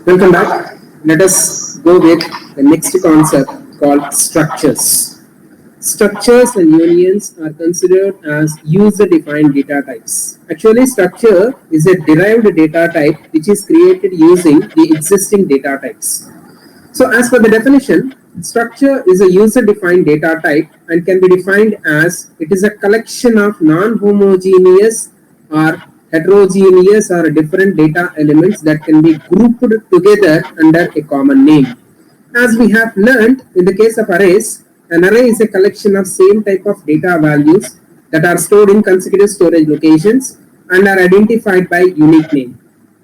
Welcome back. Let us go with the next concept called structures. Structures and unions are considered as user-defined data types. Actually, structure is a derived data type which is created using the existing data types. So as per the definition, structure is a user-defined data type and can be defined as it is a collection of non-homogeneous or heterogeneous or different data elements that can be grouped together under a common name. As we have learned in the case of arrays, an array is a collection of same type of data values that are stored in consecutive storage locations and are identified by unique name.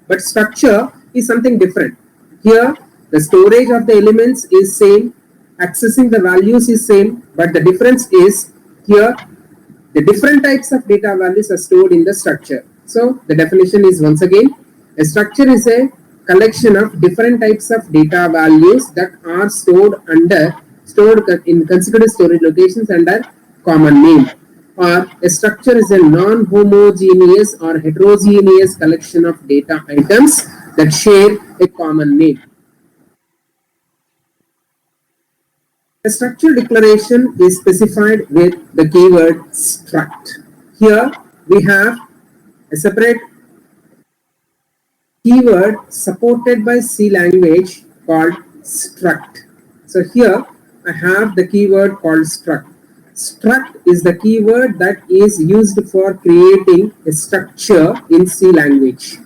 But structure is something different. Here, the storage of the elements is same, accessing the values is same, but the difference is here the different types of data values are stored in the structure. So the definition is once again, a structure is a collection of different types of data values that are stored in consecutive storage locations under common name. Or a structure is a non-homogeneous or heterogeneous collection of data items that share a common name. A structure declaration is specified with the keyword struct. Here we have a separate keyword supported by C language called struct. So here I have the keyword called struct. Struct is the keyword that is used for creating a structure in C language.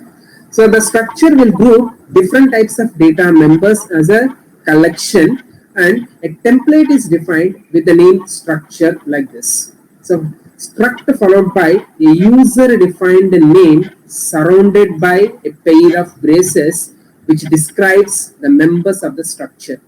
So the structure will group different types of data members as a collection, and a template is defined with the name structure like this. So struct followed by a user defined name surrounded by a pair of braces which describes the members of the structure.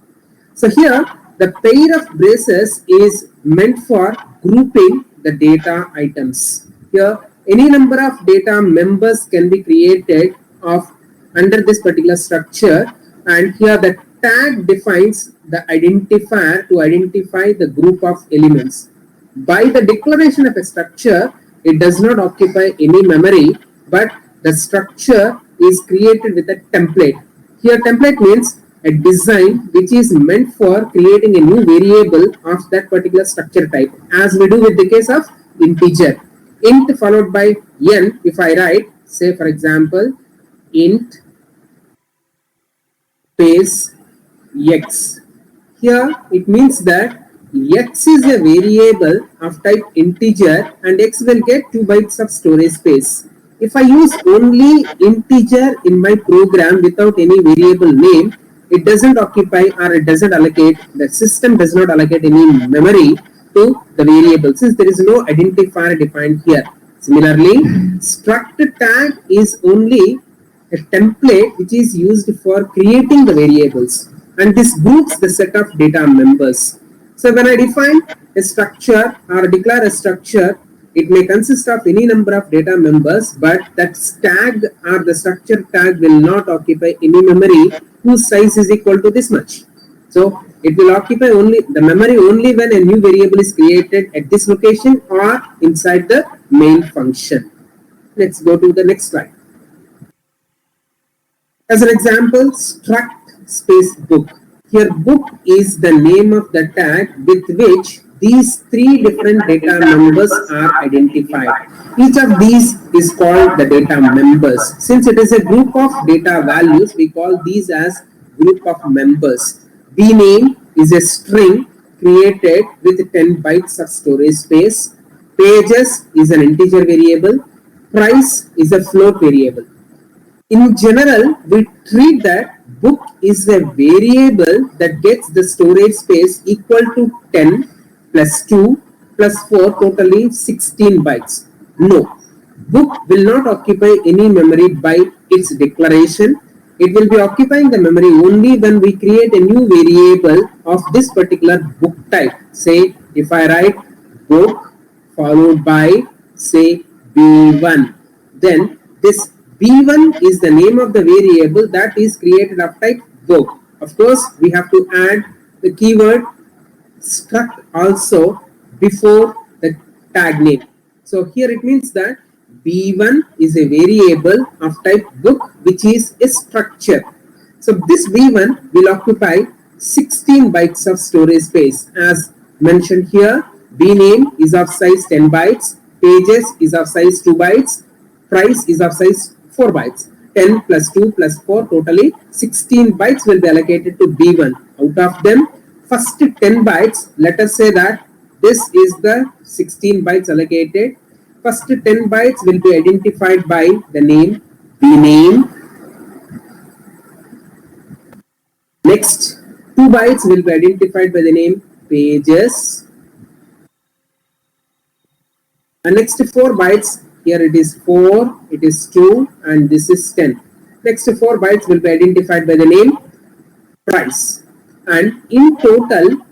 So here the pair of braces is meant for grouping the data items. Here any number of data members can be created under this particular structure, and here the tag defines the identifier to identify the group of elements. By the declaration of a structure, it does not occupy any memory, but the structure is created with a template. Here template means a design which is meant for creating a new variable of that particular structure type, as we do with the case of integer. Int followed by n, if I write, say for example, int space x. Here it means that x is a variable of type integer and x will get 2 bytes of storage space. If I use only integer in my program without any variable name, it doesn't occupy or it doesn't allocate, the system does not allocate any memory to the variable since there is no identifier defined here. Similarly, struct tag is only a template which is used for creating the variables, and this groups the set of data members. So when I define a structure or declare a structure, it may consist of any number of data members, but that tag or the structure tag will not occupy any memory whose size is equal to this much. So it will occupy only the memory only when a new variable is created at this location or inside the main function. Let's go to the next slide. As an example, struct space book. Here book is the name of the tag with which these 3 different data members are identified. Each of these is called the data members. Since it is a group of data values, we call these as group of members. Bname is a string created with 10 bytes of storage space. Pages is an integer variable. Price is a float variable. In general, we treat that book is a variable that gets the storage space equal to 10 plus 2 plus 4, totally 16 bytes. No, book will not occupy any memory by its declaration. It will be occupying the memory only when we create a new variable of this particular book type. Say if I write book followed by say B1, then this B1 is the name of the variable that is created of type book. Of course, we have to add the keyword struct also before the tag name. So here it means that B1 is a variable of type book which is a structure. So this B1 will occupy 16 bytes of storage space. As mentioned here, B name is of size 10 bytes, pages is of size 2 bytes, price is of size 4 bytes. 10 plus 2 plus 4, totally 16 bytes will be allocated to B1. Out of them, first 10 bytes, let us say that this is the 16 bytes allocated. First 10 bytes will be identified by the name B name. Next 2 bytes will be identified by the name pages. And next 4 bytes, here it is 4, it is 2, and this is 10. Next 4 bytes will be identified by the name price. And in total,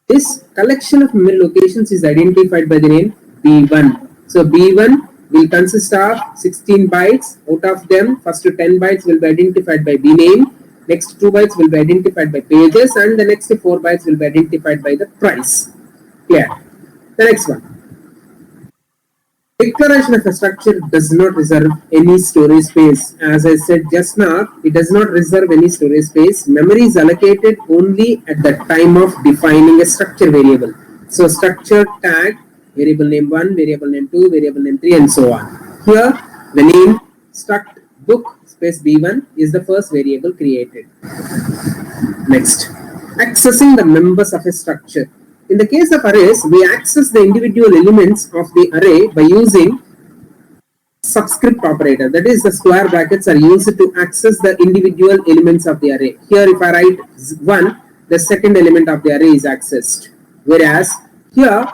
this collection of memory locations is identified by the name B1. So B1 will consist of 16 bytes. Out of them, first 10 bytes will be identified by B name. Next 2 bytes will be identified by pages, and the next 4 bytes will be identified by the price. Clear? The next one. Declaration of a structure does not reserve any storage space. As I said just now, it does not reserve any storage space. Memory is allocated only at the time of defining a structure variable. So structure tag, variable name 1, variable name 2, variable name 3, and so on. Here, the name struct book space B1 is the first variable created. Next, accessing the members of a structure. In the case of arrays, we access the individual elements of the array by using subscript operator. That is, the square brackets are used to access the individual elements of the array. Here, if I write 1, the second element of the array is accessed. Whereas here,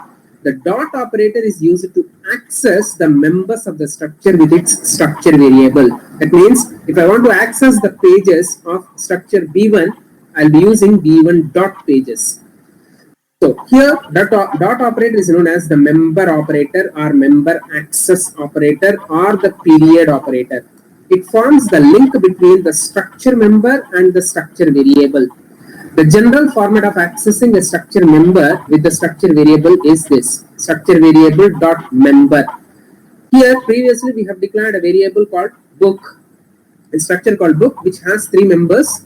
the dot operator is used to access the members of the structure with its structure variable. That means, if I want to access the pages of structure B1, I'll be using B1 dot pages. So here, dot operator is known as the member operator or member access operator or the period operator. It forms the link between the structure member and the structure variable. The general format of accessing a structure member with the structure variable is this: structure variable dot member. Here, previously we have declared a variable called book, a structure called book, which has 3 members.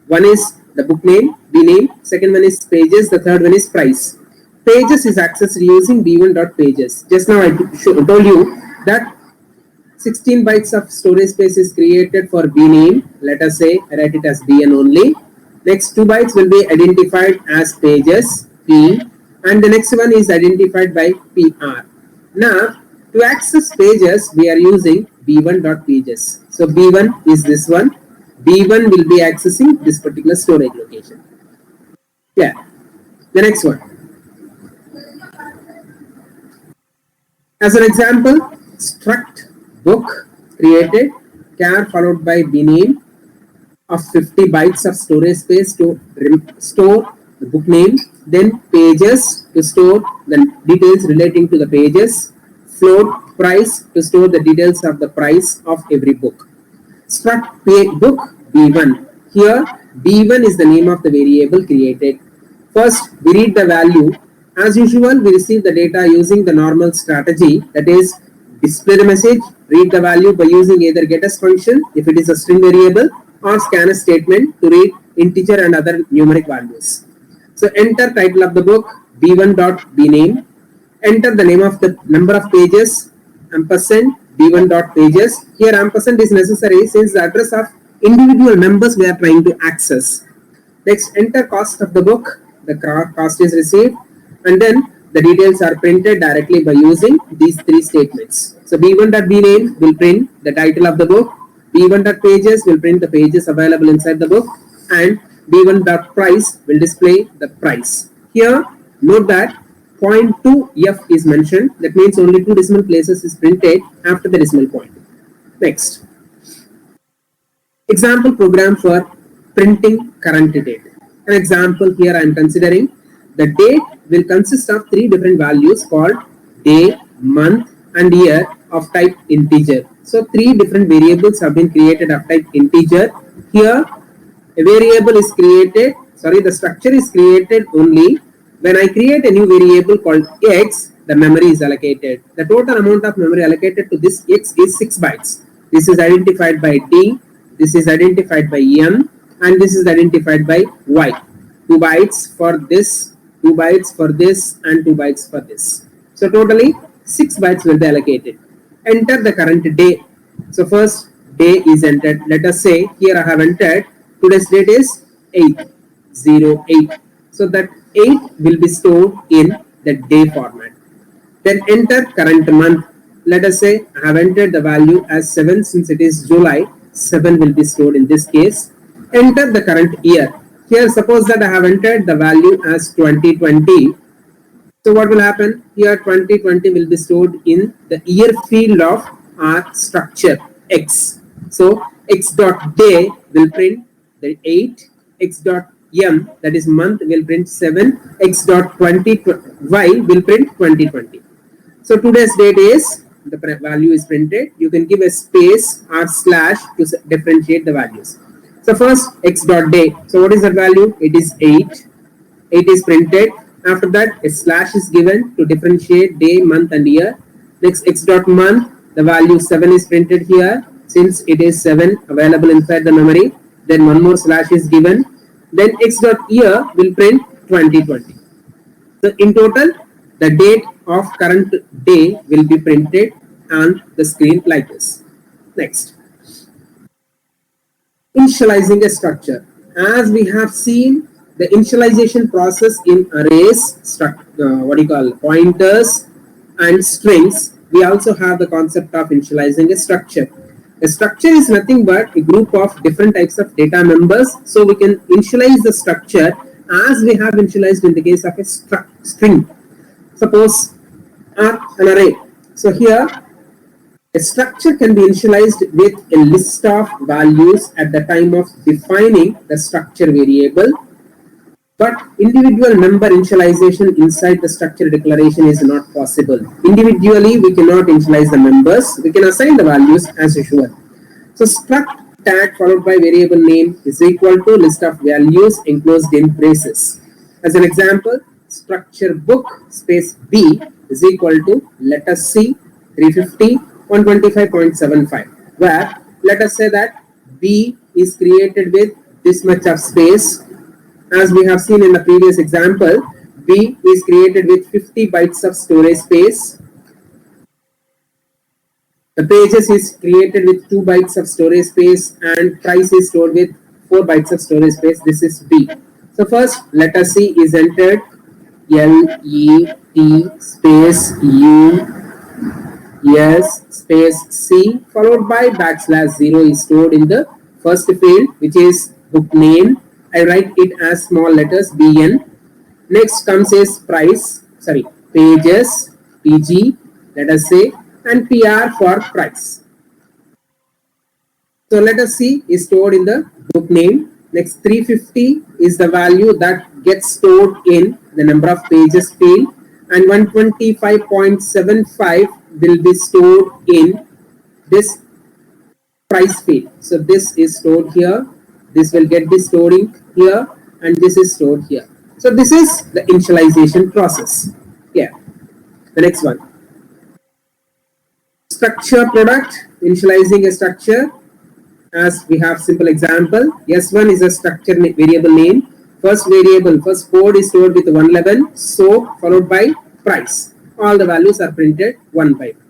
One is the book name, B name, second one is pages, the third one is price. Pages is accessed using B1.pages. Just now I told you that 16 bytes of storage space is created for B name. Let us say I write it as BN only. Next 2 bytes will be identified as pages, P, and the next one is identified by PR. Now, to access pages, we are using B1.pages. So B1 is this one. B1 will be accessing this particular storage location. Yeah. The next one. As an example, struct book created, char followed by B name of 50 bytes of storage space to store the book name, then pages to store the details relating to the pages, float price to store the details of the price of every book. Struct book B1. Here B1 is the name of the variable created. First we read the value. As usual, we receive the data using the normal strategy, that is display the message, read the value by using either getters function if it is a string variable, or scanf statement to read integer and other numeric values. So enter title of the book B1.bname, enter the name of the number of pages, ampersand B1.pages. Here ampersand is necessary since the address of individual members we are trying to access. Next, enter cost of the book, the cost is received, and then the details are printed directly by using these 3 statements. So B1.bname will print the title of the book, B1.pages will print the pages available inside the book, and B1.price will display the price. Here, note that 0.2f is mentioned. That means only 2 decimal places is printed after the decimal point. Next, example program for printing current date. An example here I am considering. The date will consist of 3 different values called day, month, and year of type integer. So 3 different variables have been created of type integer. Here a variable is created, the structure is created only when I create a new variable called x, the memory is allocated. The total amount of memory allocated to this x is 6 bytes. This is identified by D, this is identified by M, and this is identified by Y. 2 bytes for this, 2 bytes for this, and 2 bytes for this. So totally 6 bytes will be allocated. Enter the current day. So first day is entered. Let us say here I have entered today's date is 8/08. So that 8 will be stored in the day format. Then enter current month. Let us say I have entered the value as 7 since it is July. 7 will be stored in this case. Enter the current year. Here suppose that I have entered the value as 2020. So what will happen? Here 2020 will be stored in the year field of our structure X. So X dot day will print the 8, X dot M, that is month, will print 7, X dot 20 Y will print 2020. So today's date is, the value is printed. You can give a space or slash to differentiate the values. So first X dot day. So what is the value? It is 8. 8 is printed. After that a slash is given to differentiate day, month and year. Next X dot month, the value 7 is printed here since it is 7 available inside the memory. Then one more slash is given. Then X dot year will print 2020. So in total the date of current day will be printed on the screen like this. Next, initializing a structure. As we have seen, the initialization process in arrays, pointers and strings, we also have the concept of initializing a structure. A structure is nothing but a group of different types of data members. So we can initialize the structure as we have initialized in the case of a string. Suppose an array. So here a structure can be initialized with a list of values at the time of defining the structure variable. But individual member initialization inside the structure declaration is not possible. Individually, we cannot initialize the members. We can assign the values as usual. So struct tag followed by variable name is equal to list of values enclosed in braces. As an example, structure book space B is equal to let us see 350 125.75, where let us say that B is created with this much of space. As we have seen in the previous example, B is created with 50 bytes of storage space. The pages is created with 2 bytes of storage space, and price is stored with 4 bytes of storage space. This is B. So first let us see is entered LET space U S space C followed by \0 is stored in the first field, which is book name. I write it as small letters BN. Next comes is pages, PG, let us say, and PR for price. So let us see is stored in the book name. Next 350 is the value that gets stored in the number of pages field, and 125.75 will be stored in this price field. So this is stored here, this will get this storing here, and this is stored here. So this is the initialization process. Yeah. The next one, structure product, initializing a structure. As we have simple example, S1 is a structure variable name. First code is stored with 111, so followed by price. All the values are printed one by one.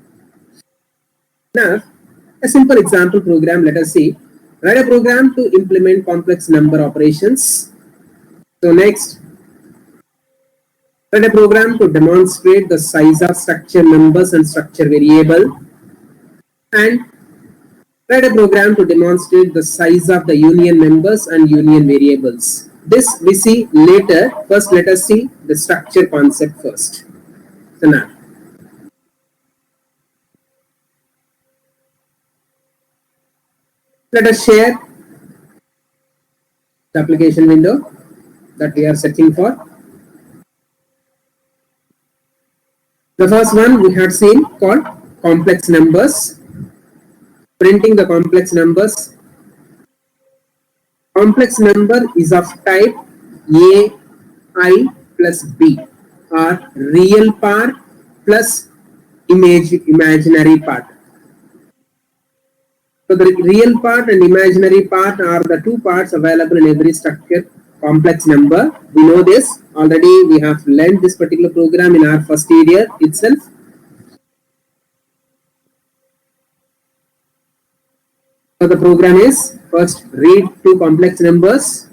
Now, a simple example program, let us see. Write a program to implement complex number operations. So next, write a program to demonstrate the size of structure members and structure variable. And write a program to demonstrate the size of the union members and union variables. This we see later. First, let us see the structure concept first. So now, let us share the application window that we are searching for. The first one we had seen called complex numbers. Printing the complex numbers. Complex number is of type A, I plus B, or real part plus imaginary part. So the real part and imaginary part are the two parts available in every structure complex number. We know this already. We have learned this particular program in our first year itself. So the program is first read two complex numbers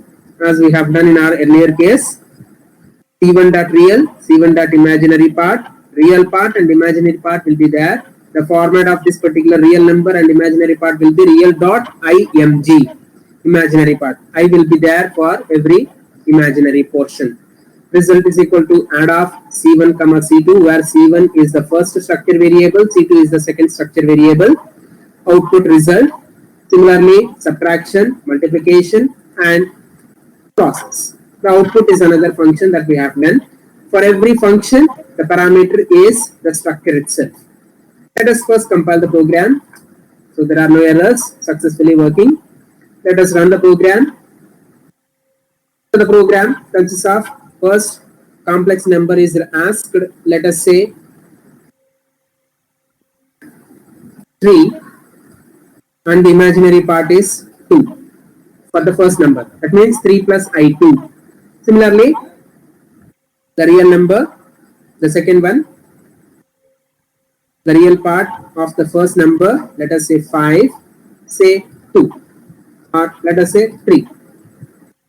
as we have done in our earlier case. C1 dot real, C1 dot imaginary part, real part and imaginary part will be there. The format of this particular real number and imaginary part will be real dot img, imaginary part. I will be there for every imaginary portion. Result is equal to add of C1 comma C2, where C1 is the first structure variable, C2 is the second structure variable. Output result. Similarly, subtraction, multiplication and process. The output is another function that we have done. For every function, the parameter is the structure itself. Let us first compile the program. So there are no errors, successfully working. Let us run the program. So the program consists of first complex number is asked, let us say 3, and the imaginary part is 2 for the first number. That means 3 plus I2. Similarly, the real number, the second one, the real part of the first number, let us say 5, say 2, or let us say 3.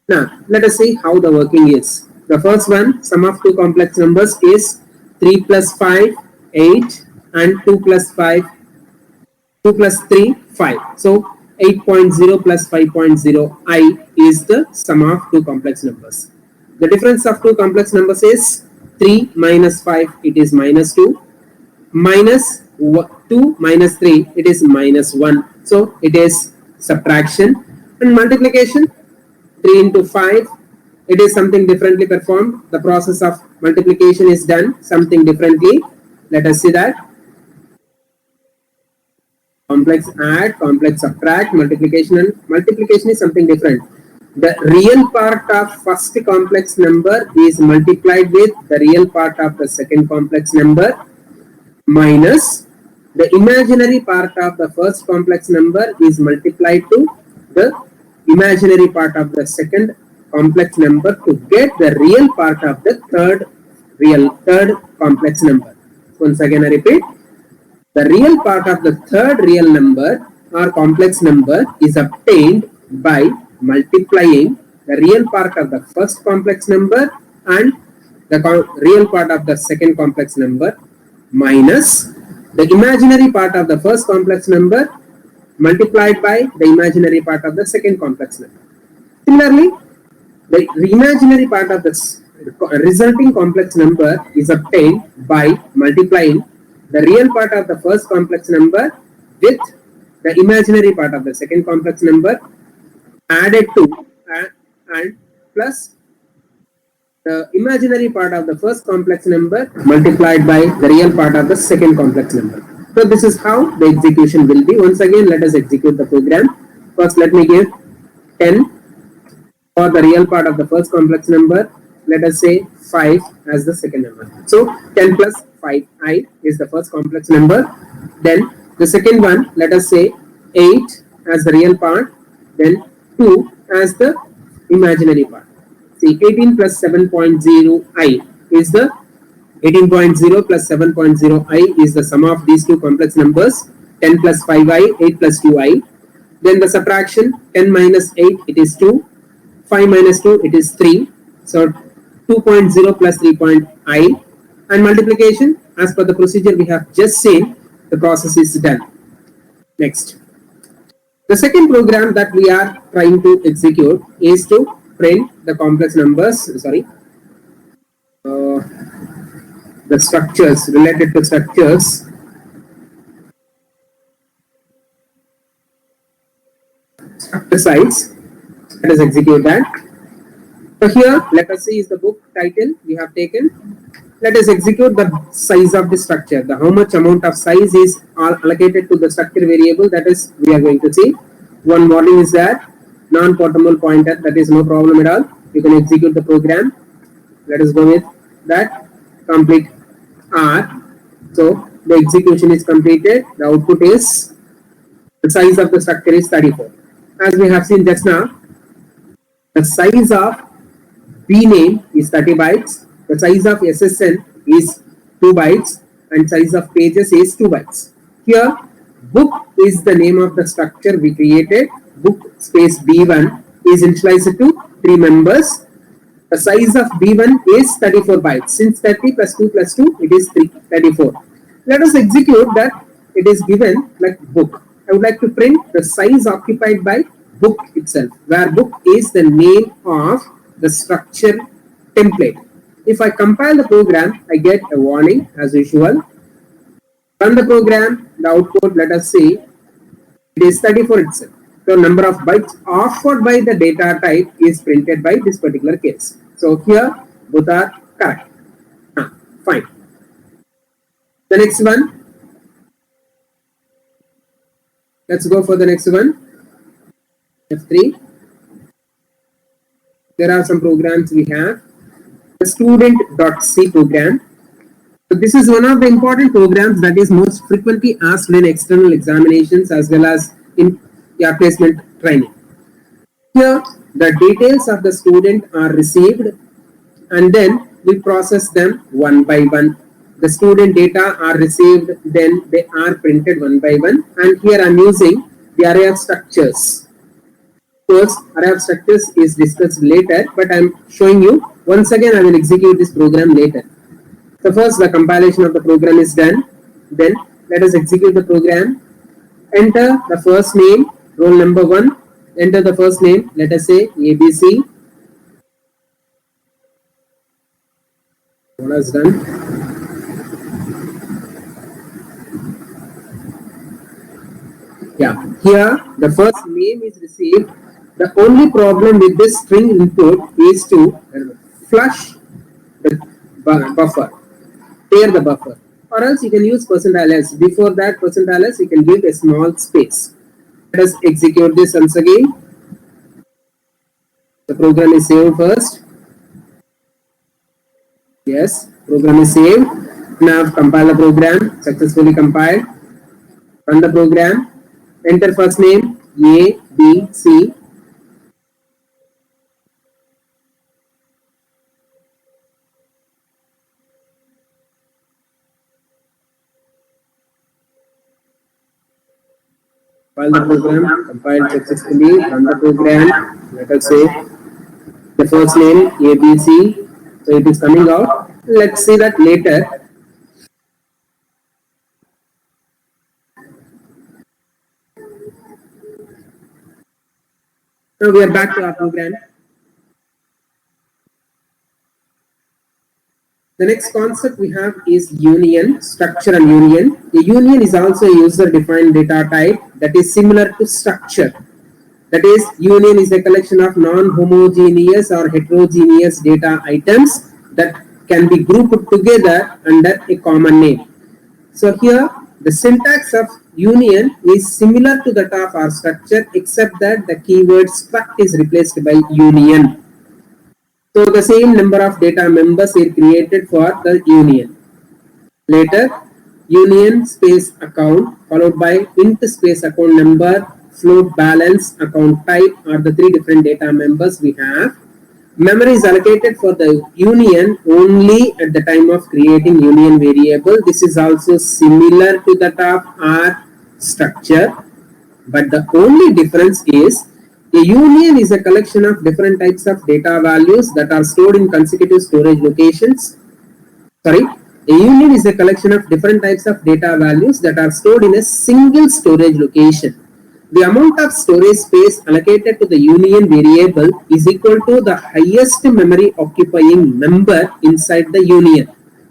Now, let us see how the working is. The first one, sum of two complex numbers is 3 plus 5, 8, and 2 plus 5, 2 plus 3, 5. So 8.0 plus 5.0 I is the sum of two complex numbers. The difference of two complex numbers is 3 minus 5, it is minus 2, minus 2 minus 3, it is minus 1. So it is subtraction. And multiplication, 3 into 5, it is something differently performed. The process of multiplication is done something differently. Let us see that. Complex add, complex subtract, multiplication, and multiplication is something different. The real part of first complex number is multiplied with the real part of the second complex number minus the imaginary part of the first complex number is multiplied to the imaginary part of the second complex number to get the real part of the third complex number. Once again I repeat. The real part of the third real number or complex number is obtained by multiplying the real part of the first complex number and the real part of the second complex number minus the imaginary part of the first complex number multiplied by the imaginary part of the second complex number. Similarly, the imaginary part of the resulting complex number is obtained by multiplying the real part of the first complex number with the imaginary part of the second complex number added to and plus the imaginary part of the first complex number multiplied by the real part of the second complex number. So this is how the execution will be. Once again, let us execute the program. First, let me give 10 for the real part of the first complex number. Let us say 5 as the second number. So 10 plus 5i is the first complex number. Then the second one, let us say 8 as the real part. Then 2 as the imaginary part. See, 18 plus 7.0i is the 18.0 plus 7.0i is the sum of these two complex numbers. 10 plus 5i, 8 plus 2i. Then the subtraction, 10 minus 8, it is 2. 5 minus 2, it is 3. So 2.0 plus 3.i. And multiplication, as per the procedure we have just seen, the process is done. Next. The second program that we are trying to execute is to print the complex numbers, the structures, related to structures. Structure size. Let us execute that. So here, let us see is the book title we have taken. Let us execute the size of the structure. The how much amount of size is allocated to the structure variable, that is we are going to see. One warning is that non-portable pointer, that is no problem at all. You can execute the program. Let us go with that. Complete R. So the execution is completed. The output is The size of the structure is 34. As we have seen just now, the size of B name is 30 bytes, the size of SSN is 2 bytes, and size of pages is 2 bytes. Here, book is the name of the structure we created. Book space B1 is initialized to 3 members. The size of B1 is 34 bytes. Since 30 plus 2 plus 2, it is 34. Let us execute that. It is given like book. I would like to print the size occupied by book itself, where book is the name of the structure template. If I compile the program, I get a warning as usual. Run the program, the output, let us see, it is 34 itself. So number of bytes offered by the data type is printed by this particular case. So here both are correct. Fine. The next one. Let's go for the next one. F3. There are some programs we have. The student.c program. So this is one of the important programs that is most frequently asked in external examinations as well as in your placement training. Here, the details of the student are received and then we process them one by one. The student data are received, then they are printed one by one. And here I am using the array of structures. Of course, array of structures is discussed later, but I am showing you. Once again, I will execute this program later. So first, the compilation of the program is done. Then let us execute the program. Enter the first name, roll number 1. Enter the first name, let us say ABC. What is done? Yeah, here the first name is received. The only problem with this string input is to flush the buffer, tear the buffer, or else you can use %ls. Before that %ls, you can give a small space. Let us execute this once again. The program is saved first. Yes, program is saved. Now compile the program. Successfully compiled. Run the program. Enter first name A, B, C. Compile the program, compiled successfully, run the program. Let us say the first name ABC. So it is coming out. Let's see that later. Now we are back to our program. The next concept we have is union, structure and union. A union is also a user-defined data type that is similar to structure. That is, union is a collection of non-homogeneous or heterogeneous data items that can be grouped together under a common name. So here, the syntax of union is similar to that of our structure, except that the keyword struct is replaced by union. So the same number of data members are created for the union. Later, union space account followed by int space account number, float balance, account type are the 3 different data members we have. Memory is allocated for the union only at the time of creating union variable. This is also similar to that of our structure, but the only difference is a union is a collection of different types of data values that are stored in consecutive storage locations. A union is a collection of different types of data values that are stored in a single storage location. The amount of storage space allocated to the union variable is equal to the highest memory occupying member inside the union.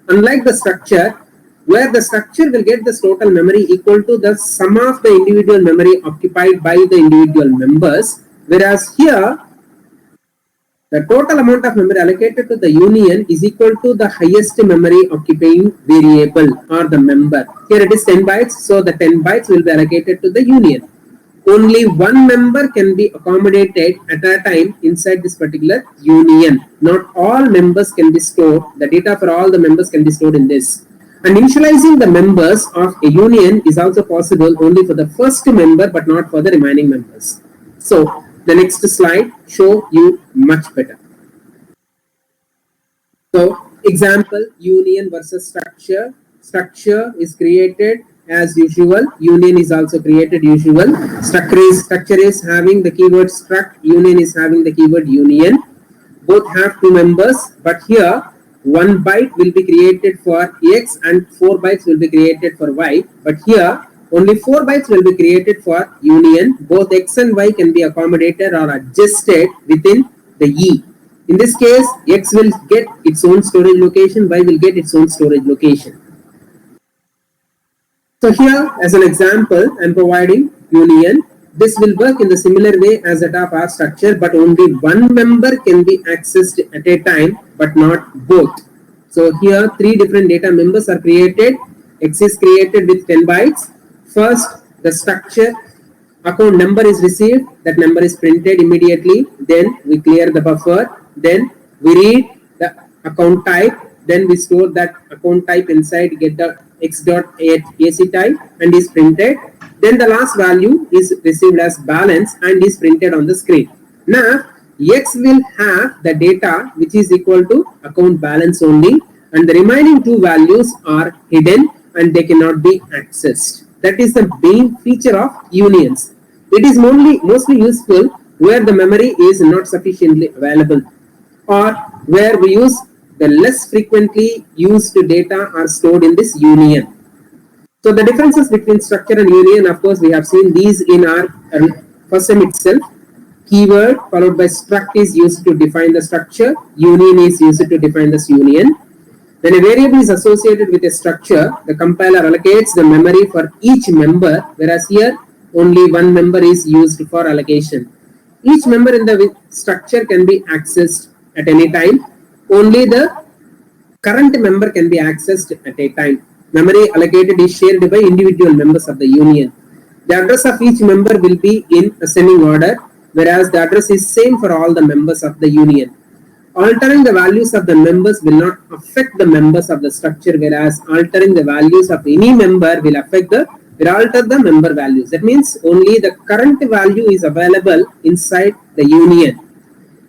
Unlike the structure, where the structure will get the total memory equal to the sum of the individual memory occupied by the individual members, whereas here, the total amount of memory allocated to the union is equal to the highest memory occupying variable or the member. Here it is 10 bytes, so the 10 bytes will be allocated to the union. Only one member can be accommodated at a time inside this particular union. Not all members can be stored. The data for all the members can be stored in this. And initializing the members of a union is also possible only for the first member but not for the remaining members. So the next slide show you much better. So example, union versus structure. Structure is created as usual. Union is also created usual. Structure is having the keyword struct. Union is having the keyword union. Both have two members, but here 1 byte will be created for X and 4 bytes will be created for Y. But here only 4 bytes will be created for union. Both X and Y can be accommodated or adjusted within the E. In this case, X will get its own storage location, Y will get its own storage location. So here, as an example, I am providing union. This will work in the similar way as that of our structure, but only one member can be accessed at a time, but not both. So here, 3 different data members are created. X is created with 10 bytes. First, the structure account number is received. That number is printed immediately. Then we clear the buffer. Then we read the account type. Then we store that account type inside get the x.ac type and is printed. Then the last value is received as balance and is printed on the screen. Now X will have the data which is equal to account balance only, and the remaining 2 values are hidden and they cannot be accessed. That is the main feature of unions. It is mostly useful where the memory is not sufficiently available, or where we use the less frequently used data are stored in this union. So the differences between structure and union, of course, we have seen these in our first sem itself. Keyword followed by struct is used to define the structure. Union is used to define this union. When a variable is associated with a structure, the compiler allocates the memory for each member, whereas here only one member is used for allocation. Each member in the structure can be accessed at any time. Only the current member can be accessed at a time. Memory allocated is shared by individual members of the union. The address of each member will be in ascending order, whereas the address is same for all the members of the union. Altering the values of the members will not affect the members of the structure, whereas altering the values of any member will alter the member values. That means only the current value is available inside the union.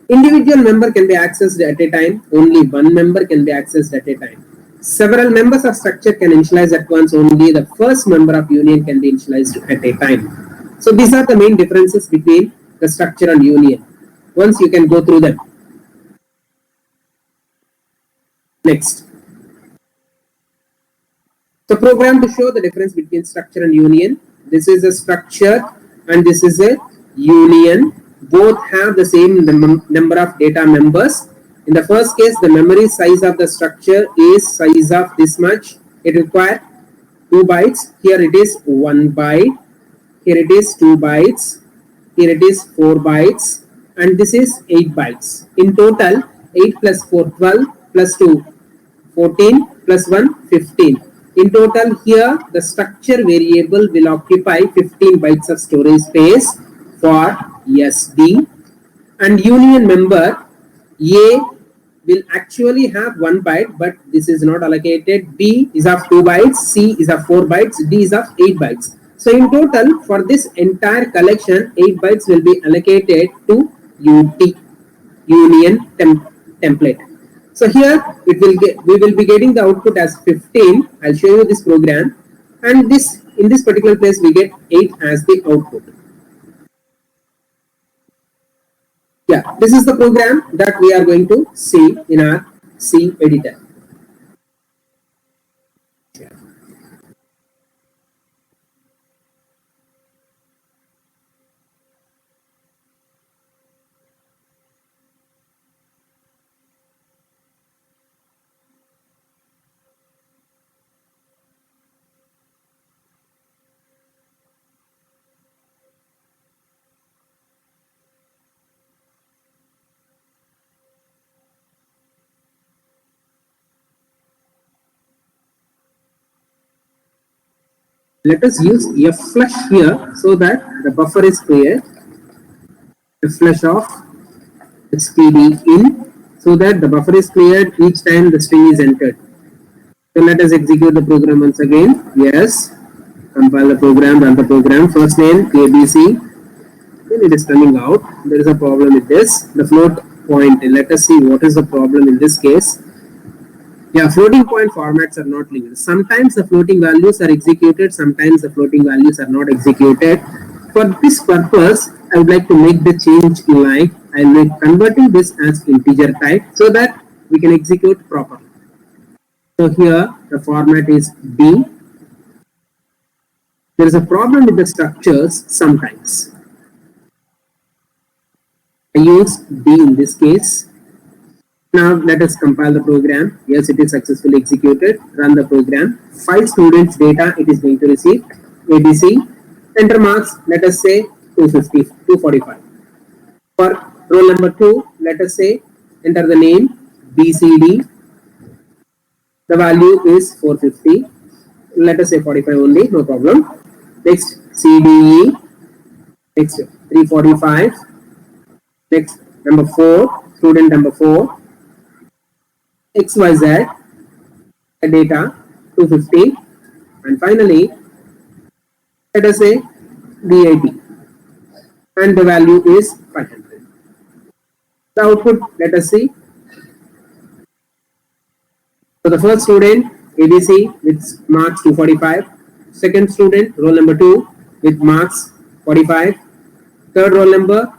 Individual member can be accessed at a time. Only one member can be accessed at a time. Several members of structure can initialize at once. Only the first member of union can be initialized at a time. So these are the main differences between the structure and union. Once you can go through them. Next. So program to show the difference between structure and union. This is a structure and this is a union. Both have the same number of data members. In the first case, the memory size of the structure is size of this much. It requires 2 bytes. Here it is 1 byte. Here it is 2 bytes. Here it is 4 bytes. And this is 8 bytes. In total, 8 plus 4, 12, plus 2, 14, plus 1, 15. In total, here the structure variable will occupy 15 bytes of storage space for SD. And union member A will actually have 1 byte, but this is not allocated. B is of 2 bytes, C is of 4 bytes, D is of 8 bytes. So in total, for this entire collection, 8 bytes will be allocated to UT, union template. So here we will be getting the output as 15. I'll show you this program, and in this particular place we get 8 as the output. Yeah, this is the program that we are going to see in our C editor. Let us use flush here so that the buffer is cleared. Flush of std in so that the buffer is cleared each time the string is entered. So let us execute the program once again. Yes, compile the program, run the program. First name ABC. Then it is coming out. There is a problem with this. The float point. Let us see what is the problem in this case. Yeah, floating point formats are not linear. Sometimes the floating values are executed, sometimes the floating values are not executed. For this purpose, I would like to make the change like I'll make converting this as integer type so that we can execute properly. So here the format is B. There is a problem with the structures sometimes. I use B in this case. Now let us compile the program. Yes, it is successfully executed. Run the program. 5 students data it is going to receive. ABC. Enter marks. Let us say 250, 245. For roll number 2, let us say enter the name BCD. The value is 450. Let us say 45 only. No problem. Next CDE. Next 345. Next number 4. Student number 4. XYZ data 250, and finally let us say DIT, and the value is 500. The output, let us see. So the first student ABC with marks 245, second student roll number 2 with marks 45, third roll number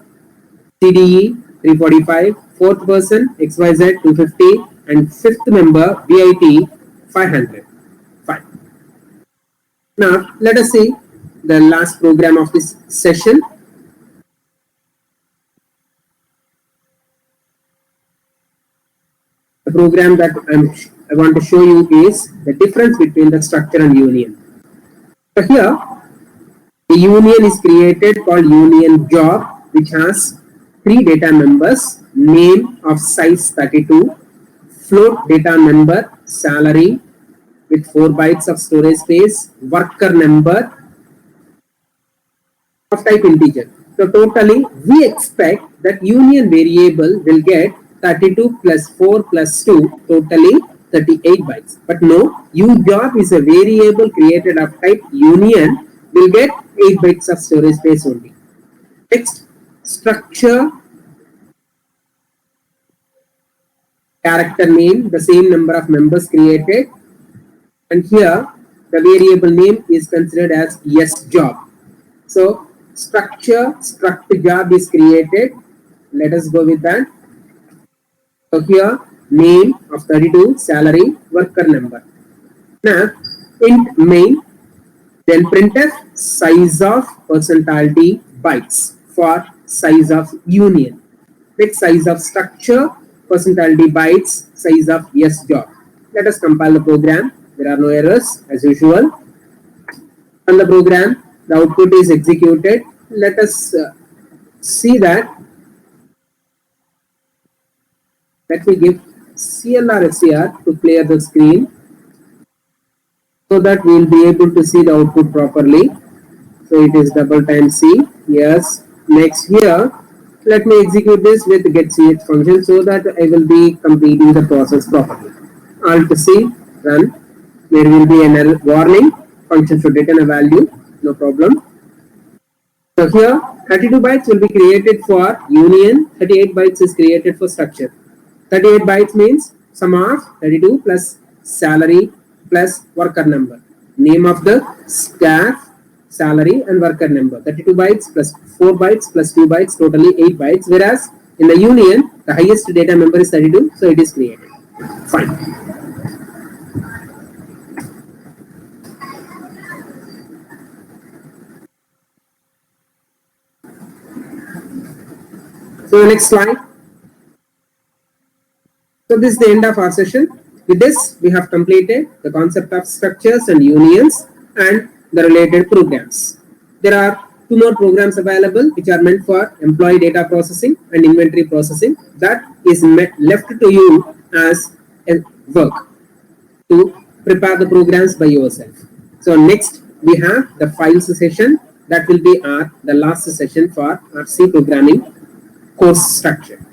CDE 345, fourth person XYZ 250, and fifth member VIT 500. Fine. Now let us see the last program of this session. The program that I want to show you is the difference between the structure and union. So here the union is created called union job, which has 3 data members, name of size 32, float data member salary with 4 bytes of storage space, worker number of type integer. So totally we expect that union variable will get 32 plus 4 plus 2, totally 38 bytes. But no, ujob is a variable created of type union, will get 8 bytes of storage space only. Next, structure character name, the same number of members created, and here the variable name is considered as yes job. So structure struct job is created. Let us go with that. So here name of 32, salary, worker number. Now int main, then printf size of percentality bytes for size of union. Next size of structure percentality bytes, size of yes job. Let us compile the program. There are no errors as usual. On the program, the output is executed. Let us see that. Let me give CLR SCR to clear the screen so that we will be able to see the output properly. So it is double time C. Yes. Next here, let me execute this with getCH function so that I will be completing the process properly. Alt C, run. There will be an error warning. Function should return a value. No problem. So here 32 bytes will be created for union, 38 bytes is created for structure. 38 bytes means sum of 32 plus salary plus worker number. Name of the staff, salary and worker number. 32 bytes plus 4 bytes plus 2 bytes, totally 8 bytes. Whereas in the union, the highest data member is 32, so it is created. Fine. So next slide. So this is the end of our session. With this, we have completed the concept of structures and unions and the related programs. There are 2 more programs available which are meant for employee data processing and inventory processing. That is left to you as a work to prepare the programs by yourself. So next we have the files session. That will be the last session for our C programming course structure.